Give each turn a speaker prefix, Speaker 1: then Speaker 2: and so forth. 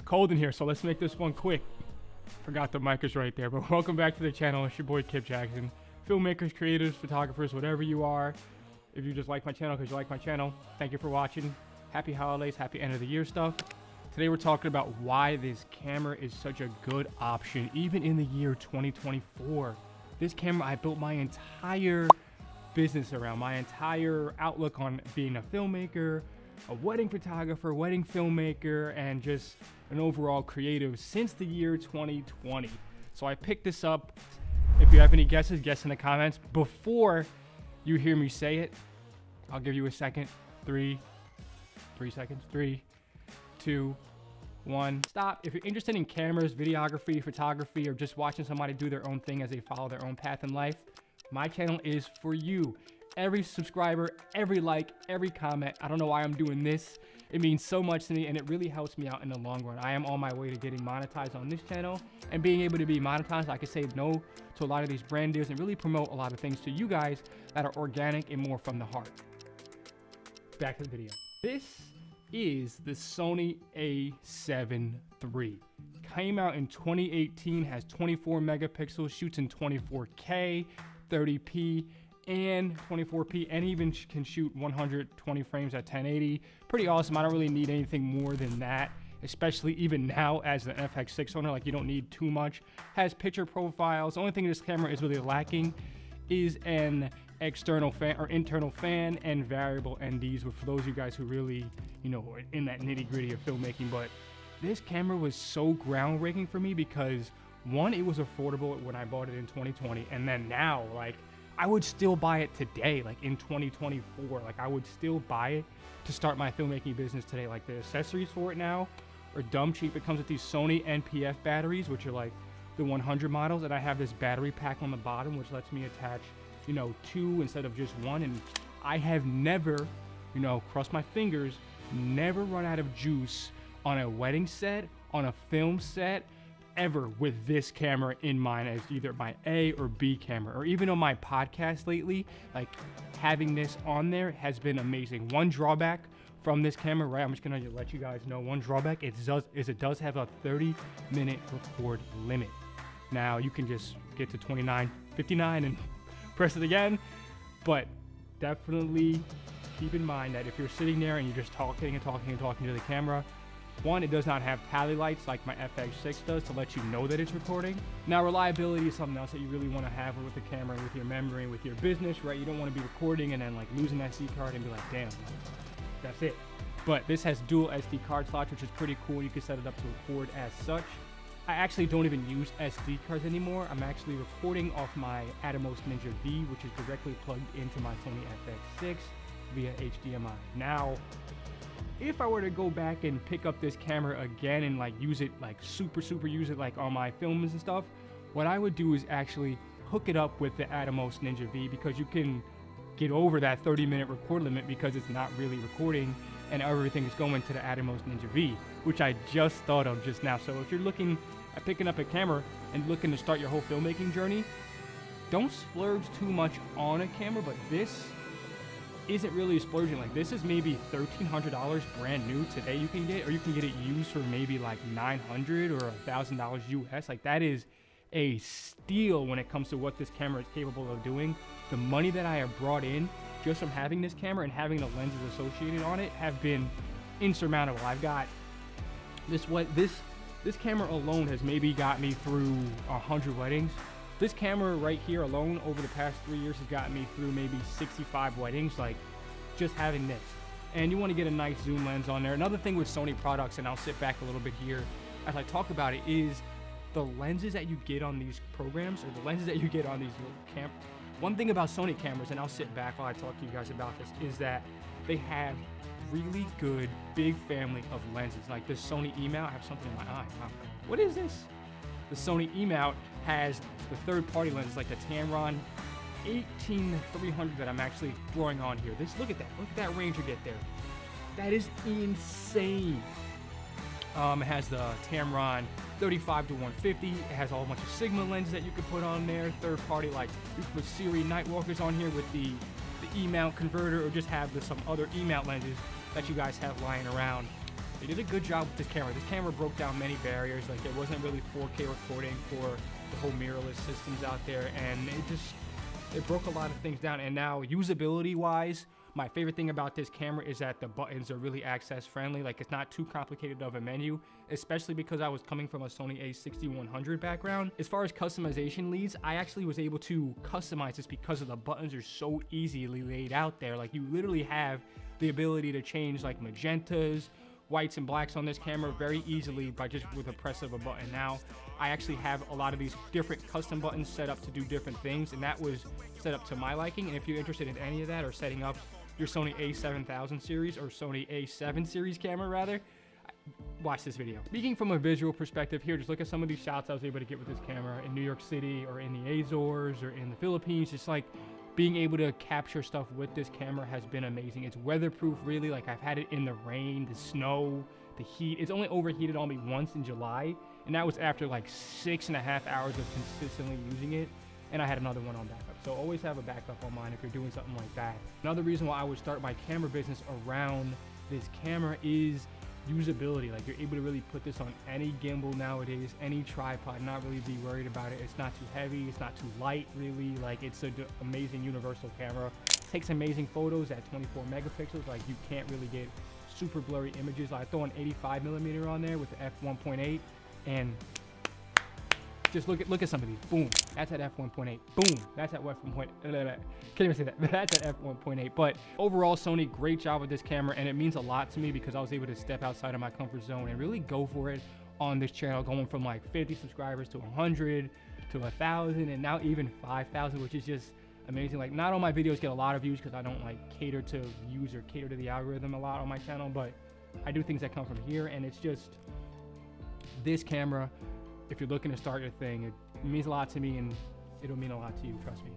Speaker 1: cold in here, so let's make this one quick. Forgot the mic is right there, but welcome back to the channel. It's your boy Kip Jackson. Filmmakers, creators, photographers, whatever you are. If you just like my channel because you like my channel, thank you for watching. Happy holidays, happy end of the year stuff. Today we're talking about why this camera is such a good option, even in the year 2024. This camera, I built my entire business around, my entire outlook on being a filmmaker, a wedding photographer, wedding filmmaker, and just an overall creative since the year 2020. So I picked this up. If you have any guesses, guess in the comments. Before you hear me say it, I'll give you a second. 3 seconds. 3, 2, 1. Stop. If you're interested in cameras, videography, photography, or just watching somebody do their own thing as they follow their own path in life, my channel is for you. Every subscriber, every like, every comment. I don't know why I'm doing this. It means so much to me, and it really helps me out in the long run. I am on my way to getting monetized on this channel, and being able to be monetized, I can say no to a lot of these brand deals and really promote a lot of things to you guys that are organic and more from the heart. Back to the video. This is the Sony a7 III. Came out in 2018, has 24 megapixels, shoots in 24K, 30p, and 24p, and even can shoot 120 frames at 1080. Pretty awesome. I don't really need anything more than that, especially even now as the FX6 owner. Like, you don't need too much. Has picture profiles. The only thing this camera is really lacking is an external fan or internal fan and variable NDs, for those of you guys who really, you know, are in that nitty gritty of filmmaking. But this camera was so groundbreaking for me because, one, it was affordable when I bought it in 2020, and then now, like, I would still buy it today, like in 2024. Like, I would still buy it to start my filmmaking business today. Like, the accessories for it now are dumb cheap. It comes with these Sony NPF batteries, which are like the 100 models, and I have this battery pack on the bottom, which lets me attach, you know, 2 instead of just 1. And I have never, you know, cross my fingers, never run out of juice on a wedding set, on a film set, ever, with this camera in mind as either my A or B camera. Or even on my podcast lately, like, having this on there has been amazing. One drawback from this camera, right, I'm just gonna let you guys know, one drawback it does have a 30-minute record limit. Now you can just get to 29:59 and press it again, but definitely keep in mind that if you're sitting there and you're just talking to the camera, one, it does not have tally lights like my FX6 does to let you know that it's recording. Now, reliability is something else that you really want to have with the camera, with your memory, with your business, right? You don't want to be recording and then like lose an SD card and be like, damn, that's it. But this has dual SD card slots, which is pretty cool. You can set it up to record as such. I actually don't even use SD cards anymore. I'm actually recording off my Atomos Ninja V, which is directly plugged into my Sony FX6 via HDMI. Now, if I were to go back and pick up this camera again and like use it, like super use it like on my films and stuff, what I would do is actually hook it up with the Atomos Ninja V, because you can get over that 30-minute record limit because it's not really recording and everything is going to the Atomos Ninja V, which I just thought of just now. So if you're looking at picking up a camera and looking to start your whole filmmaking journey, don't splurge too much on a camera, but this isn't really a splurging. Like, this is maybe $1,300 brand new today you can get, or you can get it used for maybe like $900 or $1,000 US. Like, that is a steal when it comes to what this camera is capable of doing. The money that I have brought in just from having this camera and having the lenses associated on it have been insurmountable. I've got this camera alone has maybe got me through 100 weddings. This camera right here alone over the past 3 years has gotten me through maybe 65 weddings, like, just having this. And you want to get a nice zoom lens on there. Another thing with Sony products, and I'll sit back a little bit here as I talk about it, is the lenses that you get on these programs, or the lenses that you get on these cameras. One thing about Sony cameras, and I'll sit back while I talk to you guys about this, is that they have really good big family of lenses. Like this Sony E-mount, I have something in my eye. Wow. What is this? The Sony E-mount has the third-party lenses, like the Tamron 18300 that I'm actually throwing on here. Look at that range you get there. That is insane. It has the Tamron 35 to 150. It has a whole bunch of Sigma lenses that you can put on there. Third party, like you can put Siri Nightwalkers on here with the E-mount converter, or just have some other E-mount lenses that you guys have lying around. They did a good job with this camera. This camera broke down many barriers. Like, there wasn't really 4K recording for the whole mirrorless systems out there, and it broke a lot of things down. And now, usability wise, my favorite thing about this camera is that the buttons are really access friendly. Like, it's not too complicated of a menu, especially because I was coming from a Sony a7III background. As far as customization leads, I actually was able to customize this because of the buttons are so easily laid out there. Like, you literally have the ability to change like magentas, whites and blacks on this camera very easily by just with a press of a button. Now, I actually have a lot of these different custom buttons set up to do different things, and that was set up to my liking. And if you're interested in any of that, or setting up your Sony a7000 series or Sony a7 series camera rather, watch this video. Speaking from a visual perspective here, just look at some of these shots I was able to get with this camera in New York City or in the Azores or in the Philippines. Just like being able to capture stuff with this camera has been amazing. It's weatherproof, really. Like, I've had it in the rain, the snow, the heat. It's only overheated on me once in July, and that was after like 6.5 hours of consistently using it, and I had another one on backup. So always have a backup on mine if you're doing something like that. Another reason why I would start my camera business around this camera is usability. Like, you're able to really put this on any gimbal nowadays, any tripod, not really be worried about it. It's not too heavy, it's not too light really. Like, it's an amazing universal camera. Takes amazing photos at 24 megapixels. Like, you can't really get super blurry images. I throw an 85mm on there with the f1.8, and just look at some of these. Boom, that's at f1.8. Boom, that's at f1.8. Can't even say that. That's at f1.8. But overall, Sony, great job with this camera, and it means a lot to me because I was able to step outside of my comfort zone and really go for it on this channel, going from like 50 subscribers to 100 to 1,000, and now even 5,000, which is just amazing. Like, not all my videos get a lot of views because I don't like cater to views or cater to the algorithm a lot on my channel, but I do things that come from here, and it's just this camera. If you're looking to start your thing, it means a lot to me, and it'll mean a lot to you, trust me.